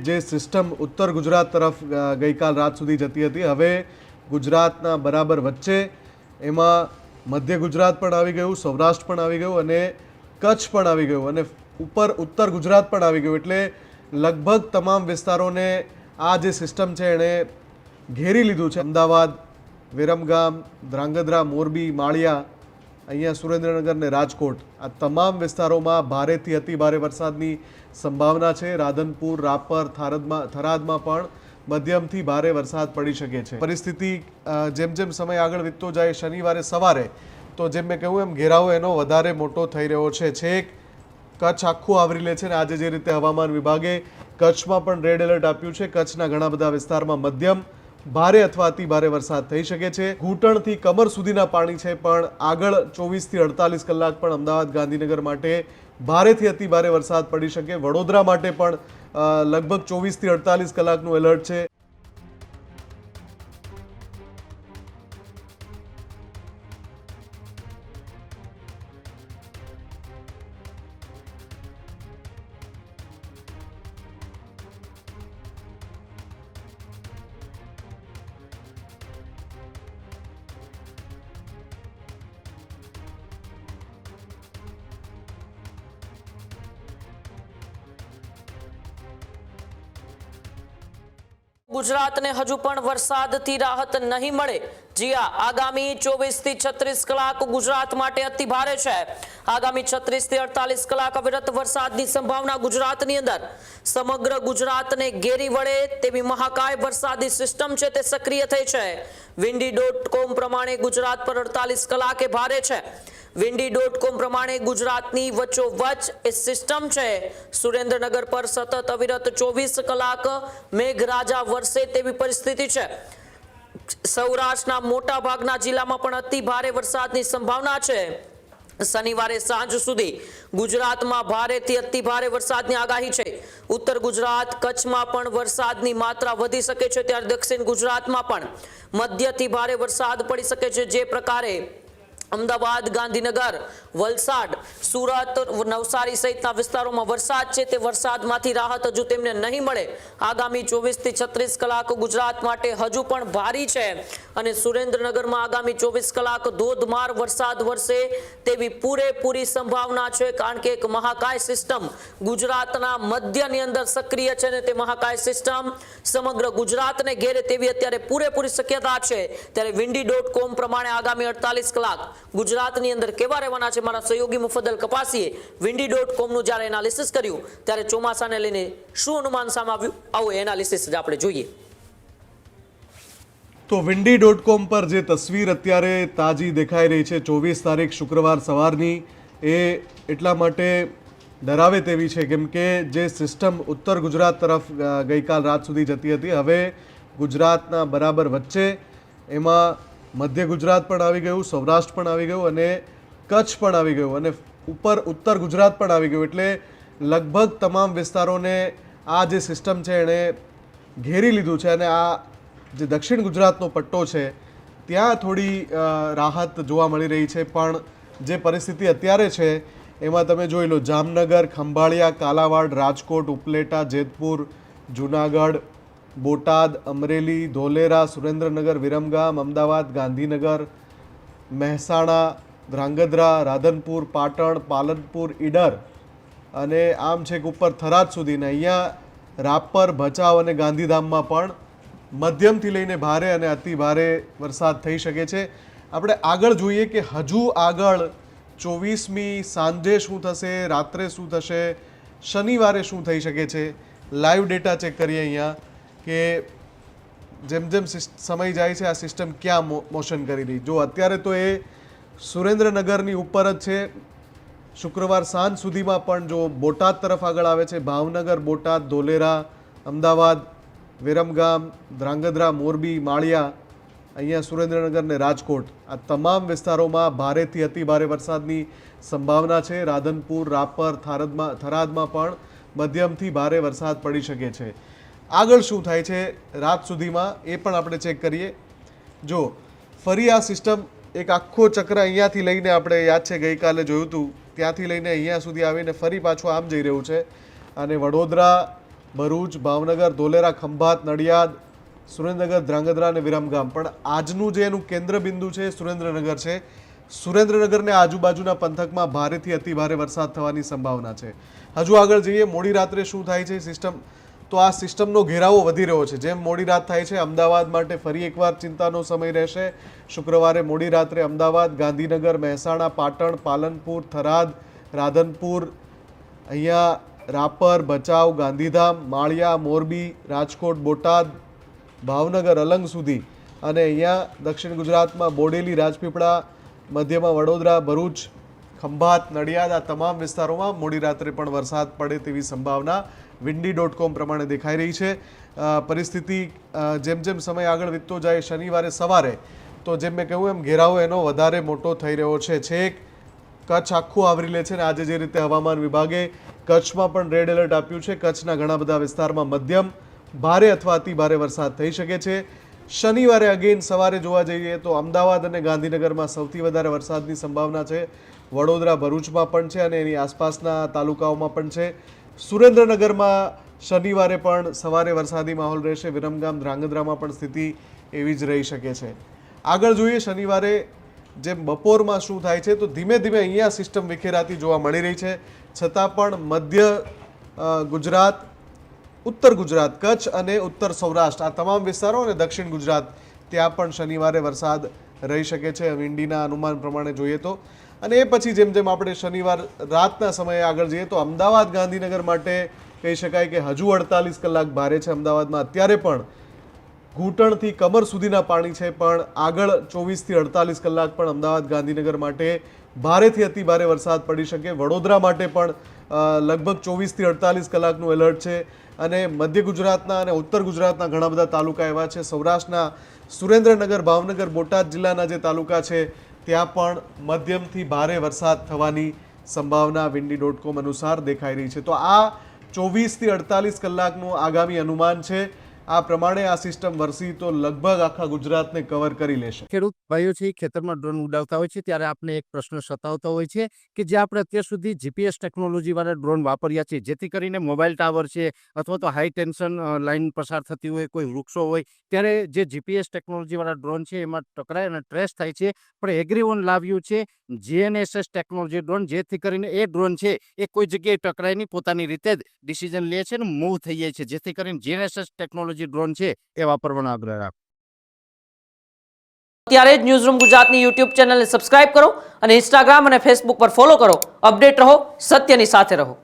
જે સિસ્ટમ ઉત્તર ગુજરાત તરફ ગઈકાલ રાત સુધી જતી હતી, હવે ગુજરાતના બરાબર વચ્ચે એમાં મધ્ય ગુજરાત પણ આવી ગયું, સૌરાષ્ટ્ર પણ આવી ગયું અને કચ્છ પણ આવી ગયું અને ઉપર ઉત્તર ગુજરાત પણ આવી ગયું. એટલે લગભગ તમામ વિસ્તારોને આ જે સિસ્ટમ છે એણે ઘેરી લીધું છે. અમદાવાદ, વિરમગામ, ધ્રાંગધ્રા, મોરબી, માળિયા, અહીંયા સુરેન્દ્રનગર ને રાજકોટ, આ તમામ વિસ્તારોમાં ભારેથી અતિ ભારે વરસાદની સંભાવના છે. રાધનપુર, રાપર, થરાદમાં પણ મધ્યમથી ભારે વરસાદ પડી શકે છે. પરિસ્થિતિ જેમ જેમ સમય આગળ વીતતો જાય, શનિવારે સવારે તો જેમ મેં કહ્યું એમ ઘેરાવો એનો વધારે મોટો થઈ રહ્યો છે. છેક કચ્છ આખું આવરી લે છે અને આજે જે રીતે હવામાન વિભાગે કચ્છમાં પણ રેડ એલર્ટ આપ્યું છે, કચ્છના ઘણા બધા વિસ્તારમાં મધ્યમ ભારે અથવા અતિ ભારે વરસાદ થઈ શકે છે. ઘૂંટણથી કમર સુધીના પાણી છે, પણ આગળ 24 થી 48 કલાક પણ અમદાવાદ, ગાંધીનગર માટે ભારેથી અતિ ભારે વરસાદ પડી શકે. વડોદરા માટે પણ લગભગ 24 થી 48 કલાકનું એલર્ટ છે. ગુજરાતને હજુ પણ વરસાદથી રાહત નહીં મળે. જી હા, આગામી 24 થી 36 કલાક ગુજરાત માટે અતિ ભારે છે. આગામી 36 થી 48 કલાક અવિરત વરસાદની સંભાવના ગુજરાતની અંદર. સમગ્ર ગુજરાતને ઘેરી વળે તેવી મહાકાય વરસાદી સિસ્ટમ છે તે સક્રિય થઈ છે. windy.com પ્રમાણે ગુજરાત પર 48 કલાકે ભારે છે. windy.com પ્રમાણે ગુજરાતની વચ્ચોવચ્ચ એ સિસ્ટમ છે. સુરેન્દ્રનગર પર સતત અવિરત 24 કલાક મેઘરાજા વરસે તેવી પરિસ્થિતિ છે. સૌરાષ્ટ્રના મોટા ભાગના જિલ્લામાં પણ અતિ ભારે વરસાદની સંભાવના છે. શનિવારે સાંજ સુધી ગુજરાતમાં ભારેથી અતિ ભારે વરસાદની આગાહી છે. ઉત્તર ગુજરાત, કચ્છમાં પણ વરસાદની માત્રા વધી શકે છે, ત્યારે દક્ષિણ ગુજરાતમાં પણ મધ્યથી ભારે વરસાદ પડી શકે છે. જે પ્રકારે અમદાવાદ, ગાંધીનગર, વલસાડ, સુરત, નવસારી સહિતના વિસ્તારોમાં વરસાદ છે તે વરસાદમાંથી રાહત હજુ તેમને નહીં મળે. આગામી 24 થી 36 કલાક ગુજરાત માટે હજુ પણ ભારી છે અને સુરેન્દ્રનગરમાં આગામી 24 કલાક ધોધમાર વરસાદ વરસે તેવી પૂરેપૂરી સંભાવના છે, કારણ કે એક મહાકાય સિસ્ટમ ગુજરાતના મધ્યની અંદર સક્રિય છે અને તે મહાકાય સિસ્ટમ સમગ્ર ગુજરાતને ઘેરે તેવી અત્યારે પૂરેપૂરી શક્યતા છે. ત્યારે windy.com પ્રમાણે આગામી 48 કલાક ગુજરાતની અંદર કેવા રહેવાના છે, મારા સહયોગી મુફદ્દલ કપાસીએ windy.com નું જ્યારે એનાલિસિસ કર્યું ત્યારે ચોમાસાને લઈને શું અનુમાન સામે આવ્યું, આવો એનાલિસિસ જ આપણે જોઈએ. તો windy.com પર જે તસવીર અત્યારે તાજી દેખાઈ રહી છે 24 તારીખ શુક્રવાર સવારની, એ એટલા માટે ડરાવે તેવી છે કેમ કે જે સિસ્ટમ ઉત્તર ગુજરાત તરફ ગઈકાલ રાત સુધી જતી હતી, હવે ગુજરાતના બરાબર વચ્ચે એમાં મધ્ય ગુજરાત પણ આવી ગયું, સૌરાષ્ટ્ર પણ આવી ગયું અને કચ્છ પણ આવી ગયું અને ઉપર ઉત્તર ગુજરાત પણ આવી ગયું. એટલે લગભગ તમામ વિસ્તારોને આ જે સિસ્ટમ છે એણે ઘેરી લીધું છે અને આ જે દક્ષિણ ગુજરાતનો પટ્ટો છે ત્યાં થોડી રાહત જોવા મળી રહી છે. પણ જે પરિસ્થિતિ અત્યારે છે એમાં તમે જોઈ લો, જામનગર, ખંભાળિયા, કાલાવાડ, રાજકોટ, ઉપલેટા, જેતપુર, જૂનાગઢ, બોટાદ, અમરેલી, ધોલેરા, સુરેન્દ્રનગર, વિરમગામ, અમદાવાદ, ગાંધીનગર, મહેસાણા, ધ્રાંગધ્રા, રાધનપુર, પાટણ, પાલનપુર, ઈડર અને આમ છેક ઉપર થરાદ સુધીને અહીંયા રાપર, ભચાઉ અને ગાંધીધામમાં પણ મધ્યમથી લઈને ભારે અને અતિ ભારે વરસાદ થઈ શકે છે. આપણે આગળ જોઈએ કે હજુ આગળ 24મી સાંજે શું થશે, રાત્રે શું થશે, શનિવારે શું થઈ શકે છે. લાઈવ ડેટા ચેક કરીએ અહીંયા કે જેમ જેમ સમય જાય છે આ સિસ્ટમ ક્યાં મોશન કરી રહી. જો અત્યારે તો એ સુરેન્દ્રનગરની ઉપર જ છે. શુક્રવાર સાંજ સુધીમાં પણ જો બોટાદ તરફ આગળ આવે છે, ભાવનગર, બોટાદ, ધોલેરા, અમદાવાદ, વિરમગામ, ધ્રાંગધ્રા, મોરબી, માળિયા, અહીંયા સુરેન્દ્રનગર ને રાજકોટ, આ તમામ વિસ્તારોમાં ભારેથી અતિ ભારે વરસાદની સંભાવના છે. રાધનપુર, રાપર, થરાદમાં પણ મધ્યમથી ભારે વરસાદ પડી શકે છે. આગળ શું થાય છે રાત સુધીમાં એ પણ આપણે ચેક કરીએ. જો ફરી આ સિસ્ટમ એક આખો ચક્ર અહીંયાથી લઈને, આપણે યાદ છે ગઈકાલે જોયું હતું, ત્યાંથી લઈને અહીંયા સુધી આવીને ફરી પાછું આમ જઈ રહ્યું છે અને વડોદરા ભરૂચ, ભાવનગર, ધોલેરા, ખંભાત, નડિયાદ, સુરેન્દ્રનગર, ધ્રાંગધ્રા અને વિરમગામ. પણ આજનું જે એનું કેન્દ્ર બિંદુ છે સુરેન્દ્રનગર છે. સુરેન્દ્રનગરને આજુબાજુના પંથકમાં ભારેથી અતિભારે વરસાદ થવાની સંભાવના છે. હજુ આગળ જઈએ, મોડી રાત્રે શું થાય છે સિસ્ટમ, તો આ સિસ્ટમનો ઘેરાવો વધી રહ્યો છે. જેમ મોડી રાત થાય છે, અમદાવાદ માટે ફરી એકવાર ચિંતાનો સમય રહેશે. શુક્રવારે મોડી રાત્રે અમદાવાદ, ગાંધીનગર, મહેસાણા, પાટણ, પાલનપુર, થરાદ, રાધનપુર, અહીંયા રાપર, ભચાઉ, ગાંધીધામ, માળિયા, મોરબી, રાજકોટ, બોટાદ, ભાવનગર, અલંગ સુધી અને અહીંયા દક્ષિણ ગુજરાતમાં બોડેલી, રાજપીપળા, મધ્યમાં વડોદરા, ભરૂચ, ખંભાત, નડિયાદ, આ તમામ વિસ્તારોમાં મોડી રાત્રે પણ વરસાદ પડે તેવી સંભાવના windy.com પ્રમાણે દેખાઈ રહી છે. પરિસ્થિતિ જેમ જેમ સમય આગળ વીતતો જાય, શનિવારે સવારે તો જેમ મેં કહ્યું એમ ઘેરાવો એનો વધારે મોટો થઈ રહ્યો છે. છેક કચ્છ આખું આવરી લે છે અને આજે જે રીતે હવામાન વિભાગે કચ્છમાં પણ રેડ એલર્ટ આપ્યું છે. કચ્છના ઘણા બધા વિસ્તારમાં મધ્યમ ભારે અથવા અતિ ભારે વરસાદ થઈ શકે છે. શનિવારે અગેન સવારે જોવા જઈએ તો અમદાવાદ અને ગાંધીનગરમાં સૌથી વધારે વરસાદની સંભાવના છે. વડોદરા, ભરૂચમાં પણ છે અને એની આસપાસના તાલુકાઓમાં પણ છે. સુરેન્દ્રનગરમાં શનિવારે પણ સવારે વરસાદી માહોલ રહેશે. વિરમગામ, ધ્રાંગધ્રામાં પણ સ્થિતિ એવી જ રહી શકે છે. આગળ જોઈએ શનિવારે જેમ બપોરમાં શું થાય છે, તો ધીમે ધીમે અહીંયા સિસ્ટમ વિખેરાતી જોવા મળી રહી છે. છતાં પણ મધ્ય ગુજરાત, ઉત્તર ગુજરાત, કચ્છ અને ઉત્તર સૌરાષ્ટ્ર આ તમામ વિસ્તારો અને દક્ષિણ ગુજરાત ત્યાં પણ શનિવારે વરસાદ રહી શકે છે વિંડીના અનુમાન પ્રમાણે જોઈએ તો. અને એ પછી જેમ જેમ આપણે શનિવાર રાતના સમયે આગળ જઈએ તો અમદાવાદ, ગાંધીનગર માટે કહી શકાય કે હજુ 48 કલાક ભારે છે. અમદાવાદમાં અત્યારે પણ ઘૂંટણથી કમર સુધીના પાણી છે, પણ આગળ 24 થી 48 કલાક પણ અમદાવાદ, ગાંધીનગર માટે ભારેથી અતિ ભારે વરસાદ પડી શકે. વડોદરા માટે પણ લગભગ 24 થી 48 કલાકનું એલર્ટ છે. અને મધ્ય ગુજરાતના અને ઉત્તર ગુજરાતના ઘણા બધા તાલુકા એવા છે. સૌરાષ્ટ્રના સુરેન્દ્રનગર, ભાવનગર, બોટાદ જિલ્લાના જે તાલુકા છે ત્યાં પણ મધ્યમથી ભારે વરસાદ થવાની સંભાવના windy.com અનુસાર દેખાઈ રહી છે. તો આ 24 થી 48 કલાકનું આગામી અનુમાન છે. આ પ્રમાણે આ સિસ્ટમ વરસી તો લગભગ આખા ગુજરાતને કવર કરી લેશે. ખેડૂત ભાઈઓ છે ખેતરમાં ડ્રોન ઉડાવતા હોય છે ત્યારે આપણે એક પ્રશ્ન સતાવતો હોય છે કે જે આપણે અત્યાર સુધી જીપીએસ ટેકનોલોજી વાળા ડ્રોન વાપર્યા છે, જેથી કરીને મોબાઈલ ટાવર છે અથવા તો હાઈ ટેન્શન લાઈન પસાર થતી હોય, કોઈ વૃક્ષો હોય, ત્યારે જે જીપીએસ ટેકનોલોજી વાળા ડ્રોન છે એમાં ટકરાય અને ટ્રેસ થાય છે. પણ એગ્રીવન લાવ્યું છે GNSS ટેકનોલોજી ડ્રોન, જેથી કરીને એ ડ્રોન છે એ કોઈ જગ્યાએ ટકરાય નહીં, પોતાની રીતે જ ડિસિઝન લે છે અને મૂવ થઈ જાય છે. જેથી કરીને GNSS ટેકનોલોજી ડ્રોન છે એ વાપરવાનો આગ્રહ રાખો. ત્યારે જ ન્યૂઝરૂમ ગુજરાતની યુટ્યુબ ચેનલને સબસ્ક્રાઇબ કરો અને ઇન્સ્ટાગ્રામ અને ફેસબુક પર ફોલો કરો. અપડેટ રહો, સત્યની સાથે રહો.